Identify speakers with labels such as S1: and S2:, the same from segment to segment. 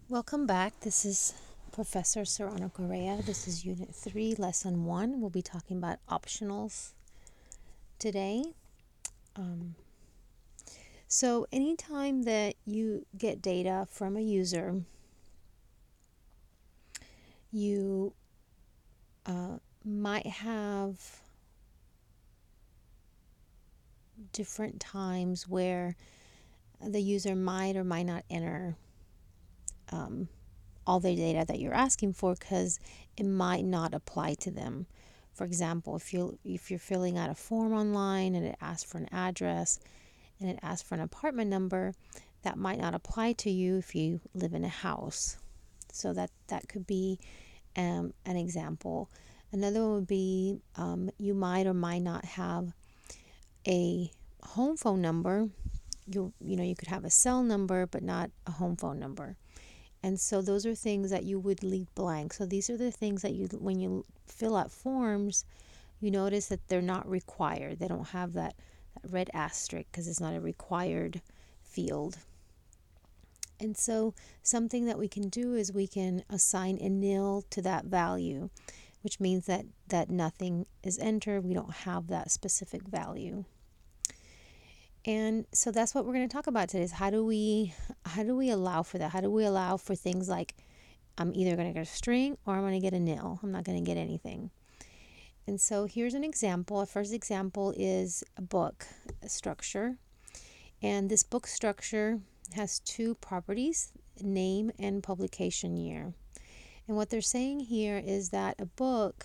S1: Welcome back. This is Professor Serrano-Correa. This is Unit 3, Lesson 1. We'll be talking about optionals today. Um, so anytime that you get data from a user, you might have different times where the user might or might not enter all the data that you're asking for because it might not apply to them. For example, if you're filling out a form online and it asks for an address and it asks for an apartment number, that might not apply to you if you live in a house. So that could be an example. Another one would be you might or might not have a home phone number. You could have a cell number but not a home phone number. And so those are things that you would leave blank. So these are the things that when you fill out forms, you notice that they're not required. They don't have that red asterisk because it's not a required field. And so something that we can do is we can assign a nil to that value, which means that nothing is entered. We don't have that specific value. And so that's what we're going to talk about today is how do we allow for that? How do we allow for things like I'm either going to get a string or I'm going to get a nil. I'm not going to get anything. And so here's an example. A first example is a book structure. And this book structure has two properties, name and publication year. And what they're saying here is that a book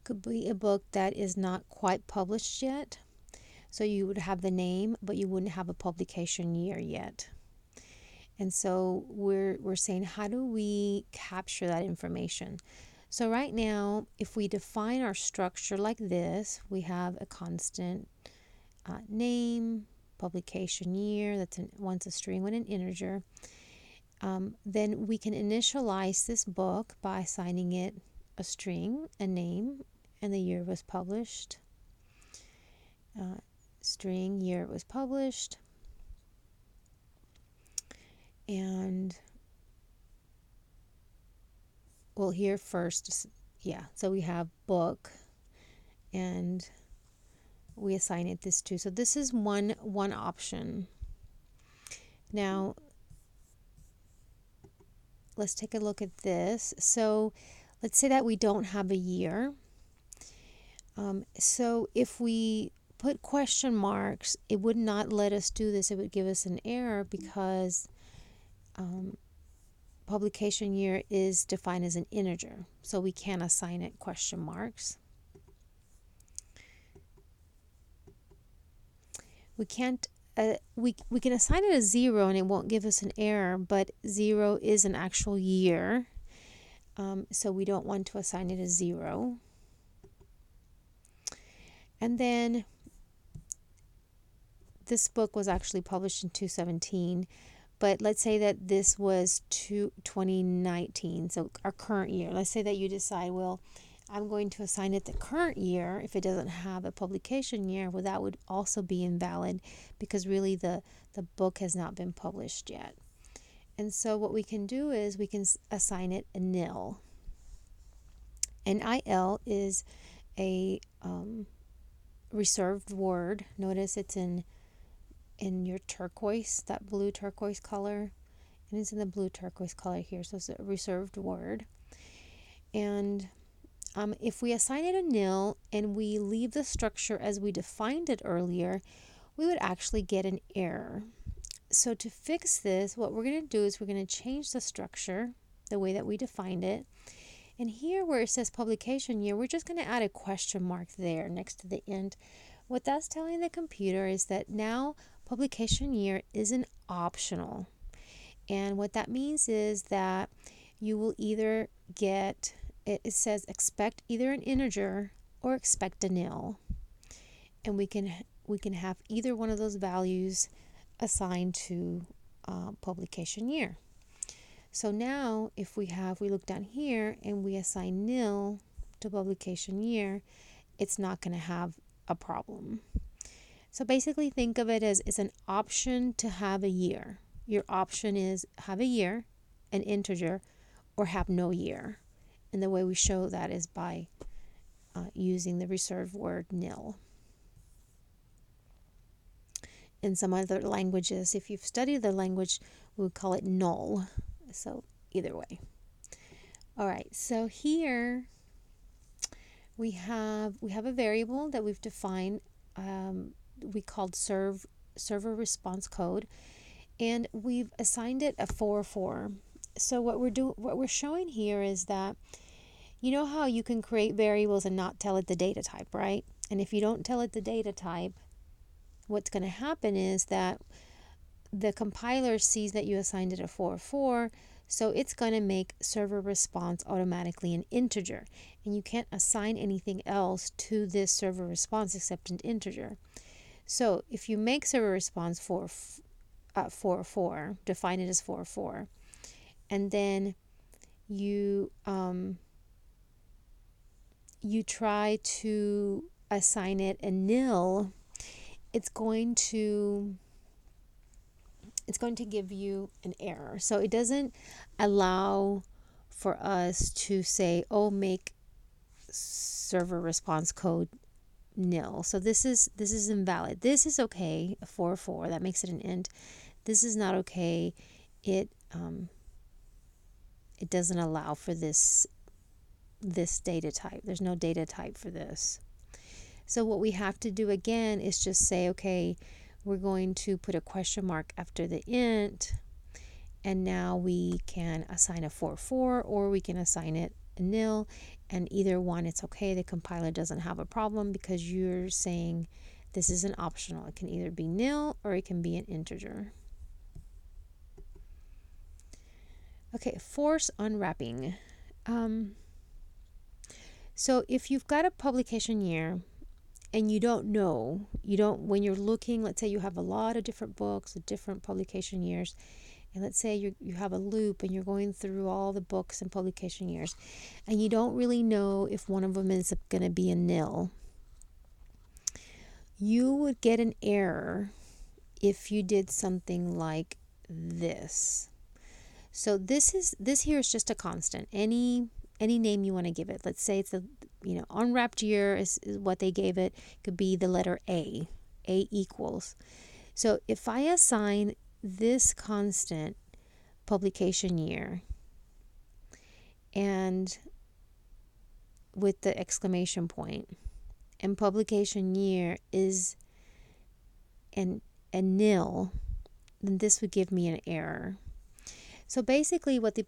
S1: could be a book that is not quite published yet. So you would have the name, but you wouldn't have a publication year yet. And so we're saying, how do we capture that information? So right now, if we define our structure like this, we have a constant name, publication year, one's a string, one an integer. Then we can initialize this book by assigning it a string, a name, and the year it was published. String, year it was published. And well, here first, so we have book and we assign it this too. So this is one option. Now let's take a look at this. So let's say that we don't have a year. So if we put question marks, it would not let us do this. It would give us an error because publication year is defined as an integer. So we can't assign it question marks. We can't we can assign it a 0 and it won't give us an error, but 0 is an actual year. So we don't want to assign it a 0. And then this book was actually published in 2017, but let's say that this was 2019, so our current year. Let's say that you decide, well, I'm going to assign it the current year. If it doesn't have a publication year, well, that would also be invalid because really the book has not been published yet. And so what we can do is we can assign it a nil. NIL is a reserved word. Notice it's in your turquoise, that blue turquoise color. And it's in the blue turquoise color here, so it's a reserved word. And if we assign it a nil and we leave the structure as we defined it earlier, we would actually get an error. So to fix this, what we're going to do is we're going to change the structure the way that we defined it. And here where it says publication year, we're just going to add a question mark there next to the end. What that's telling the computer is that now publication year isn't optional. And what that means is that you will either get, it says expect either an integer or expect a nil. And we can have either one of those values assigned to publication year. So now if we look down here and we assign nil to publication year, it's not going to have a problem. So basically think of it as it's an option to have a year. your option is have a year, an integer, or have no year. And the way we show that is by using the reserved word nil. In some other languages, if you've studied the language, we would call it null. So either way. All right, so here we have a variable that we've defined. We called server response code, and we've assigned it a 404. So what we're showing here is that, you know how you can create variables and not tell it the data type, right? And if you don't tell it the data type, what's going to happen is that the compiler sees that you assigned it a 404, so it's going to make server response automatically an integer. And you can't assign anything else to this server response except an integer. So if you make server response 404, define it as 404, and then you try to assign it a nil, it's going to give you an error. So it doesn't allow for us to say, oh, make server response code nil. So this is invalid. This is okay, a 404, that makes it an int. This is not okay. It doesn't allow for this data type. There's no data type for this. So what we have to do again is just say, okay, we're going to put a question mark after the int, and now we can assign a 404, or we can assign it a nil, and either one, it's okay. The compiler doesn't have a problem because you're saying this is an optional. It can either be nil or it can be an integer. Okay, force unwrapping. So if you've got a publication year and you don't know, when you're looking, let's say you have a lot of different books with different publication years, and let's say you have a loop and you're going through all the books and publication years, and you don't really know if one of them is going to be a nil, you would get an error if you did something like this. So this here is just a constant. Any name you want to give it. Let's say it's unwrapped year is what they gave it. Could be the letter A equals. So if I assign this constant publication year, and with the exclamation point, and publication year is a nil, then this would give me an error. So basically what the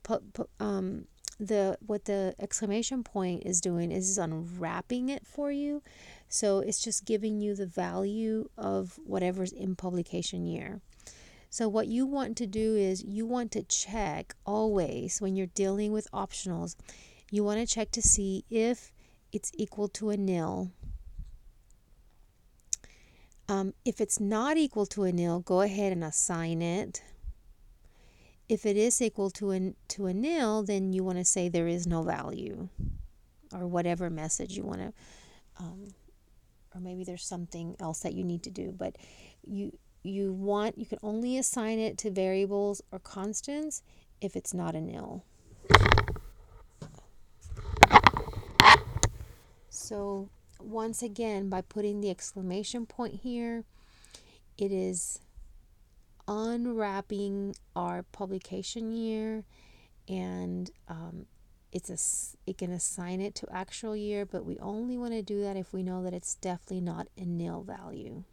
S1: exclamation point is doing is unwrapping it for you. So it's just giving you the value of whatever's in publication year. So what you want to do is you want to check always when you're dealing with optionals, you want to check to see if it's equal to a nil. If it's not equal to a nil, go ahead and assign it. If it is equal to a nil, then you want to say there is no value, or whatever message you want to, or maybe there's something else that you need to do. But you can only assign it to variables or constants if it's not a nil. So once again, by putting the exclamation point here, it is unwrapping our publication year, and it can assign it to actual year, but we only want to do that if we know that it's definitely not a nil value.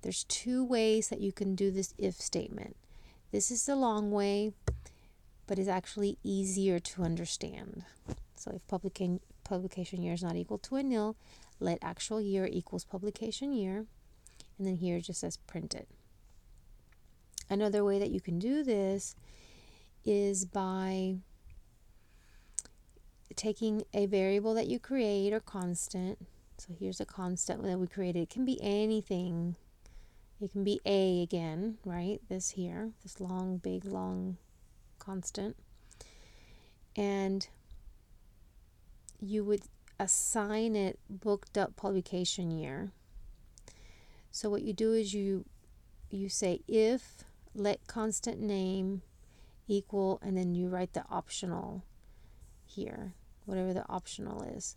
S1: There's two ways that you can do this if statement. This is the long way, but it's actually easier to understand. So if publication year is not equal to a nil, let actual year equals publication year, and then here it just says print it. Another way that you can do this is by taking a variable that you create or constant. So here's a constant that we created. It can be anything. It can be A again, right? This here, this long, big, long constant. And you would assign it booked up publication year. So what you do is you say if let constant name equal, and then you write the optional here, whatever the optional is.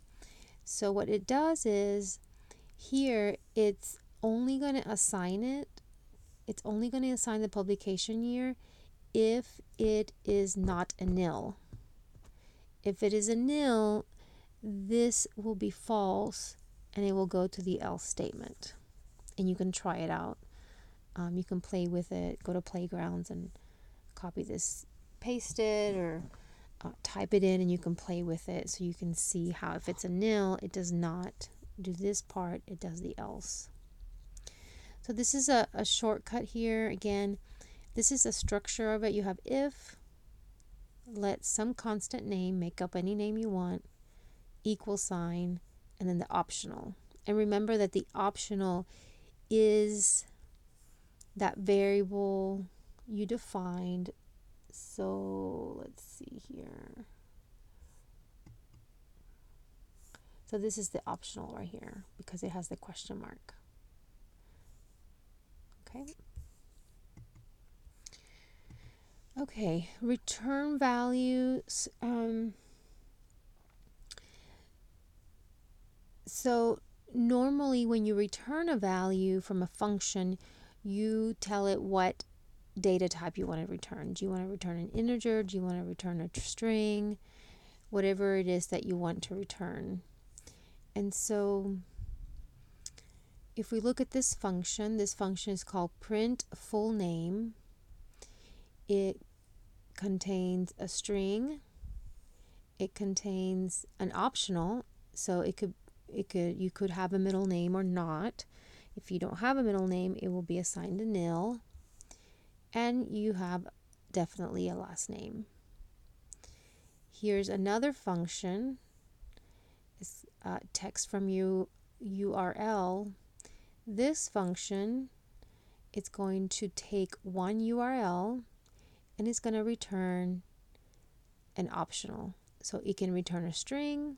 S1: So what it does is here it's only going to assign the publication year if it is not a nil. If it is a nil, this will be false and it will go to the else statement. And you can try it out. You can play with it, go to Playgrounds and copy this, paste it, or type it in, and you can play with it so you can see how if it's a nil, it does not do this part, it does the else. So this is a shortcut here. Again, this is the structure of it. You have if, let some constant name, make up any name you want, equal sign, and then the optional. And remember that the optional is that variable you defined. So let's see here. So this is the optional right here because it has the question mark. Okay. Okay, return values. So normally when you return a value from a function, you tell it what data type you want to return. Do you want to return an integer? Do you want to return a string? Whatever it is that you want to return. And so if we look at this function is called print full name. It contains a string. It contains an optional, so you could have a middle name or not. If you don't have a middle name, it will be assigned a nil. And you have definitely a last name. Here's another function. It's text from URL. This function, it's going to take one URL and it's going to return an optional. So it can return a string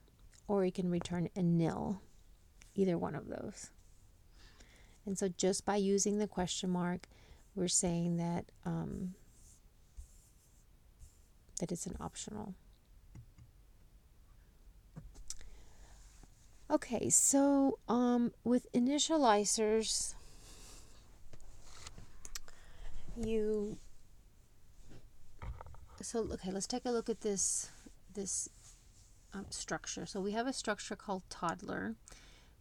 S1: or it can return a nil, either one of those. And so just by using the question mark, we're saying that that it's an optional. Okay, so with initializers, let's take a look at this structure. So we have a structure called toddler.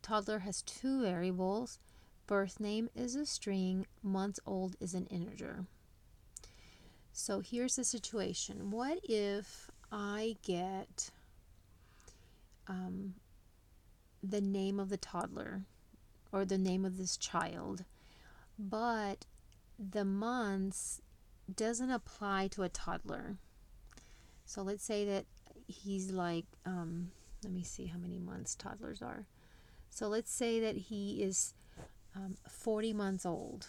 S1: Toddler has two variables. Birth name is a string, months old is an integer. So here's the situation. What if I get the name of the toddler or the name of this child, but the months doesn't apply to a toddler? So let's say that he's like, let me see how many months toddlers are. So let's say that he is 40 months old.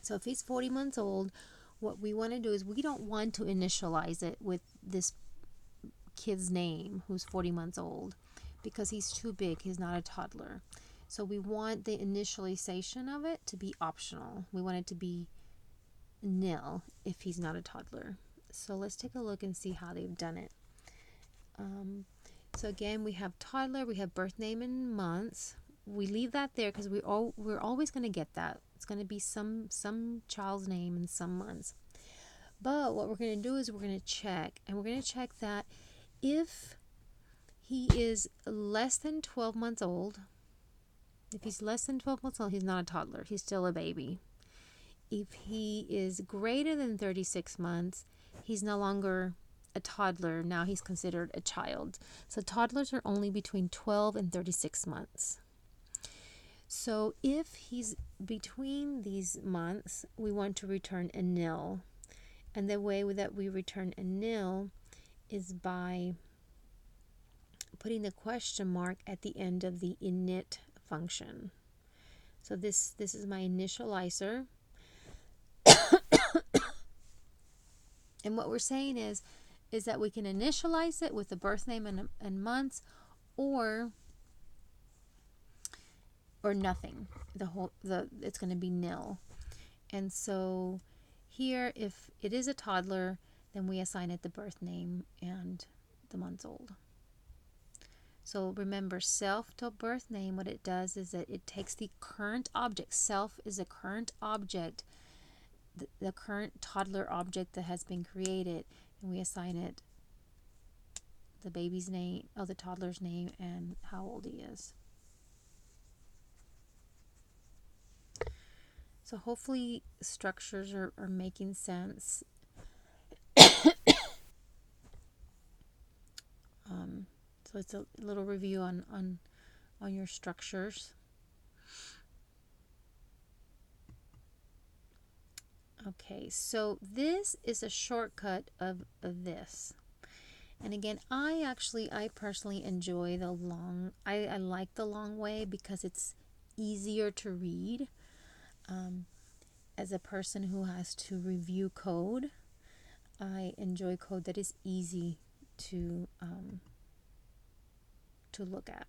S1: So if he's 40 months old, what we want to do is we don't want to initialize it with this kid's name who's 40 months old because he's too big. He's not a toddler. So we want the initialization of it to be optional. We want it to be nil if he's not a toddler. So let's take a look and see how they've done it. So again, we have toddler, we have birth name and months. We leave that there because we're always going to get that. It's going to be some child's name and some months. But what we're going to do is we're going to check, and we're going to check that if he is less than 12 months old, if he's less than 12 months old, he's not a toddler. He's still a baby. If he is greater than 36 months, he's no longer a toddler. Now he's considered a child. So toddlers are only between 12 and 36 months. So if he's between these months, we want to return a nil. And the way that we return a nil is by putting the question mark at the end of the init function. So this is my initializer. And what we're saying is that we can initialize it with the birth name and months, or nothing. It's going to be nil. And so here, if it is a toddler, then we assign it the birth name and the months old. So remember, self to birth name, what it does is that it takes the current object. Self is a current object, the current toddler object that has been created, and we assign it the baby's name, or the toddler's name, and how old he is. So hopefully structures are making sense. So it's a little review on your structures. Okay, so this is a shortcut of this. And again, I personally enjoy the long, I like the long way because it's easier to read. As a person who has to review code, I enjoy code that is easy to look at.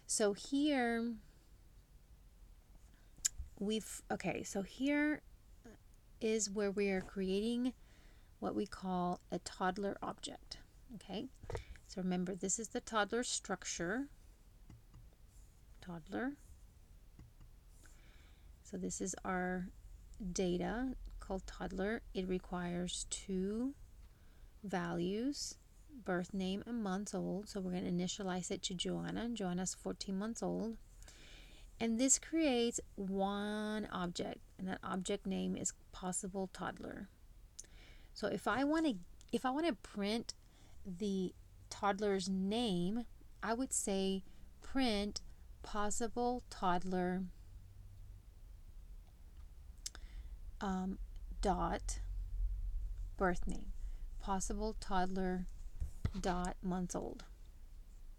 S1: So here so here is where we are creating what we call a toddler object. Okay, so remember, this is the toddler structure. Toddler. So this is our data called toddler. It requires two values, birth name and months old. So we're going to initialize it to Joanna. Joanna's 14 months old. And this creates one object, and that object name is possible toddler. So if I want to print the toddler's name, I would say print possible toddler dot birth name, possible toddler dot months old.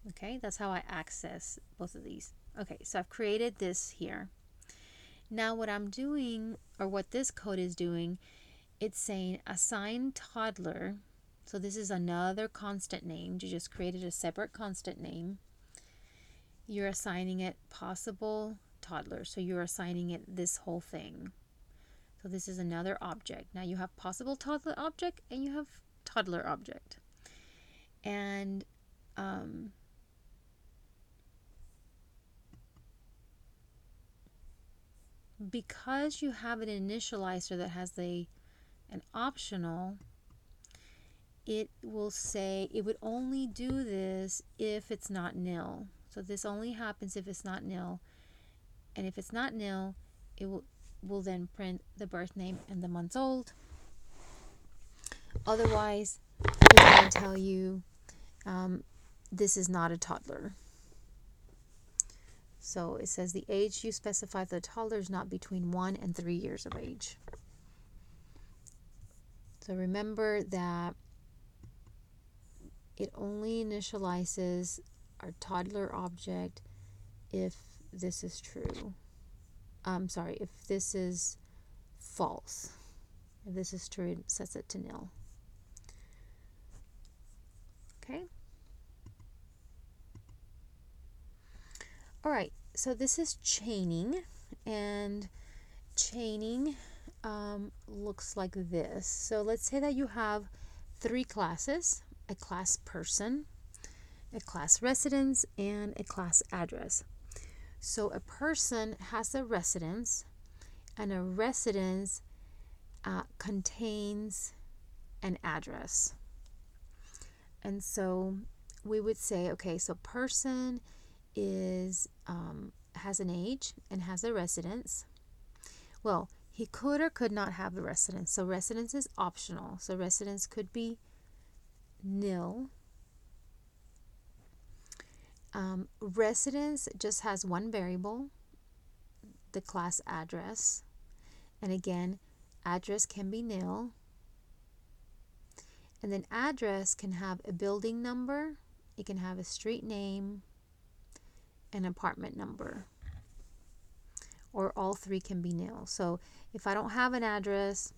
S1: Okay, that's how I access both of these. Okay, so I've created this here. Now what I'm doing, or what this code is doing, it's saying assign toddler. So this is another constant name. You just created a separate constant name. You're assigning it possible toddler. So you're assigning it this whole thing. So this is another object. Now you have possible toddler object and you have toddler object. And because you have an initializer that has an optional, it will say it would only do this if it's not nil. So this only happens if it's not nil. And if it's not nil, it will then print the birth name and the months old. Otherwise, it's going to tell you this is not a toddler. So it says the age you specify for the toddler is not between 1 and 3 years of age. So remember that it only initializes our toddler object if this is true. If this is false. If this is true, it sets it to nil. Okay. All right, so this is chaining, and chaining looks like this. So let's say that you have 3 classes: a class person, a class residence, and a class address. So a person has a residence, and a residence contains an address. And so we would say, okay, so person is has an age and has a residence. Well, he could or could not have a residence. So residence is optional. So residence could be nil. Residence just has one variable, the class address. And again, address can be nil. And then address can have a building number, it can have a street name, an apartment number, or all 3 can be nil. So if I don't have an address,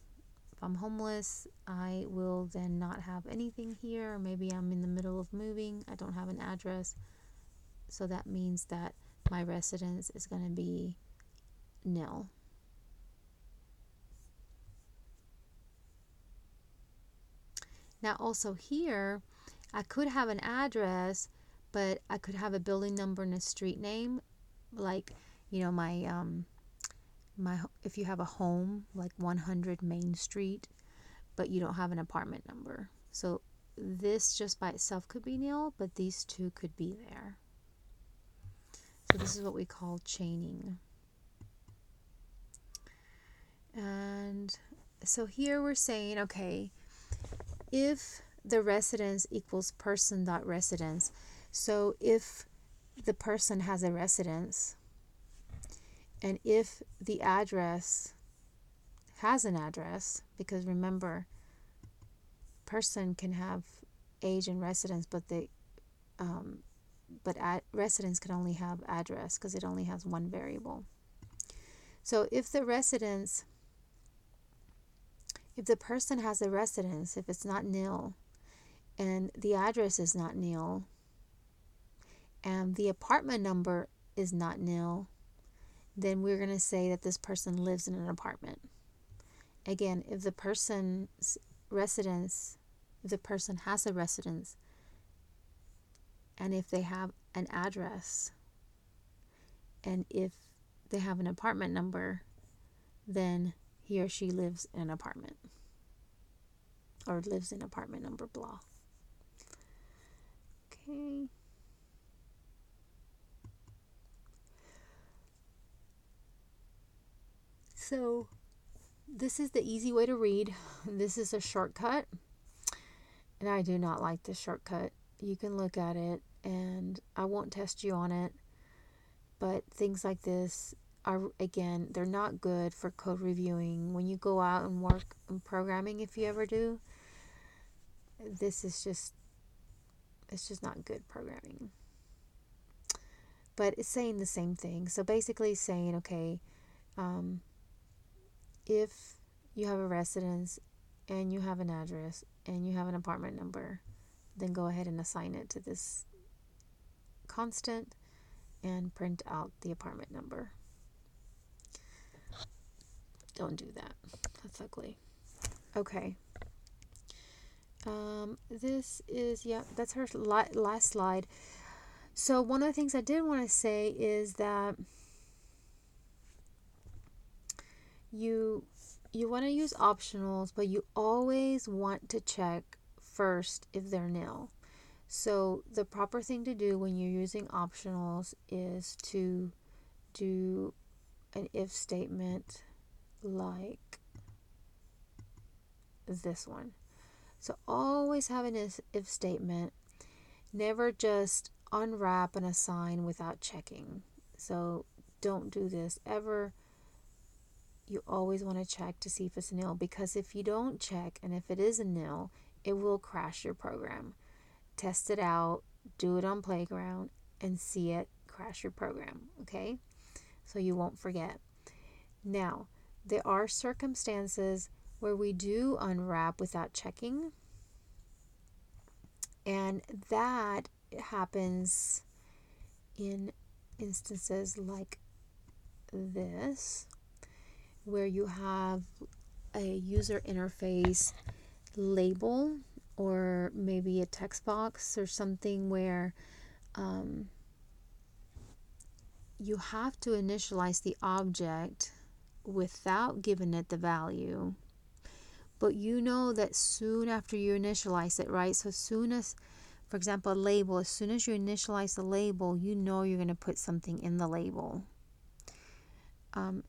S1: if I'm homeless, I will then not have anything here. Or maybe I'm in the middle of moving, I don't have an address. So that means that my residence is going to be nil. Now also here, I could have an address, but I could have a building number and a street name, like, my if you have a home like 100 Main Street, but you don't have an apartment number. So this just by itself could be nil, but these two could be there. So this is what we call chaining. And so here we're saying, okay, if the residence equals person.residence, so if the person has a residence, and if the address has an address, because remember, person can have age and residence, but residence can only have address because it only has one variable. So if the person has a residence, if it's not nil, and the address is not nil, and the apartment number is not nil, then we're going to say that this person lives in an apartment. Again, if the person has a residence, and if they have an address, and if they have an apartment number, then he or she lives in an apartment, or lives in apartment number blah. Okay. So this is the easy way to read. This is a shortcut, and I do not like this shortcut. You can look at it, and I won't test you on it, but things like this are, again, they're not good for code reviewing. When you go out and work in programming, if you ever do, it's just not good programming. But it's saying the same thing. So basically saying, okay, if you have a residence and you have an address and you have an apartment number, then go ahead and assign it to this constant and print out the apartment number. Don't do that. That's ugly. Okay. This is, that's her last slide. So one of the things I did want to say is that you want to use optionals, but you always want to check first if they're nil. So the proper thing to do when you're using optionals is to do an if statement like this one. So always have an if statement. Never just unwrap and assign without checking. So don't do this ever. You always want to check to see if it's nil, because if you don't check and if it is a nil, it will crash your program. Test it out, do it on Playground, and see it crash your program, okay? So you won't forget. Now, there are circumstances where we do unwrap without checking, and that happens in instances like this, where you have a user interface label or maybe a text box or something where you have to initialize the object without giving it the value, but you know that soon after you initialize it, right? So as soon as, for example, a label, as soon as you initialize the label, you know you're going to put something in the label.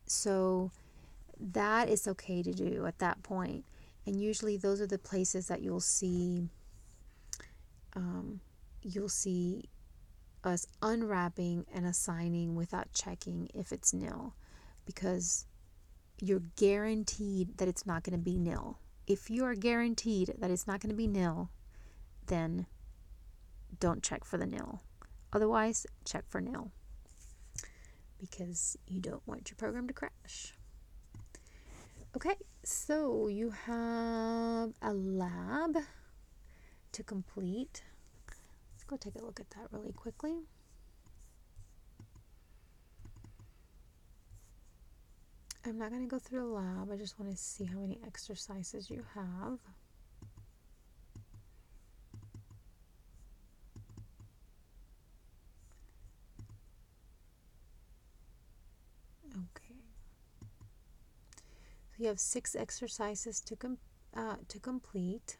S1: So that is okay to do at that point. And usually those are the places that you'll see us unwrapping and assigning without checking if it's nil, because you're guaranteed that it's not going to be nil. If you are guaranteed that it's not going to be nil, then don't check for the nil. Otherwise, check for nil, because you don't want your program to crash. Okay, so you have a lab to complete. Let's go take a look at that really quickly. I'm not going to go through the lab. I just want to see how many exercises you have. You have 6 exercises to complete.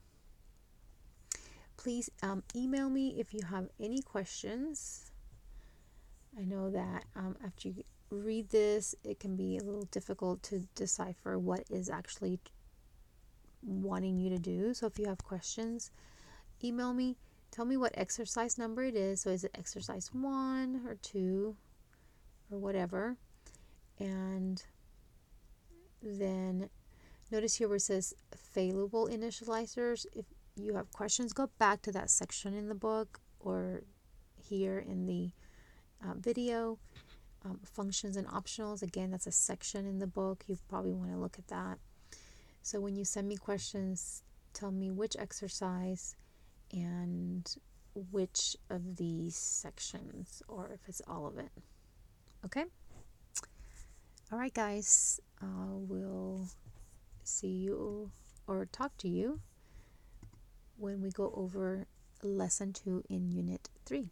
S1: Please email me if you have any questions. I know that after you read this, it can be a little difficult to decipher what is actually wanting you to do. So if you have questions, email me. Tell me what exercise number it is. So is it exercise 1 or 2 or whatever? And then notice here where it says failable initializers. If you have questions, go back to that section in the book or here in the video. Functions and optionals, again, that's a section in the book. You probably want to look at that. So when you send me questions, tell me which exercise and which of these sections, or if it's all of it. Okay? All right, guys. We'll see you or talk to you when we go over lesson 2 in unit 3.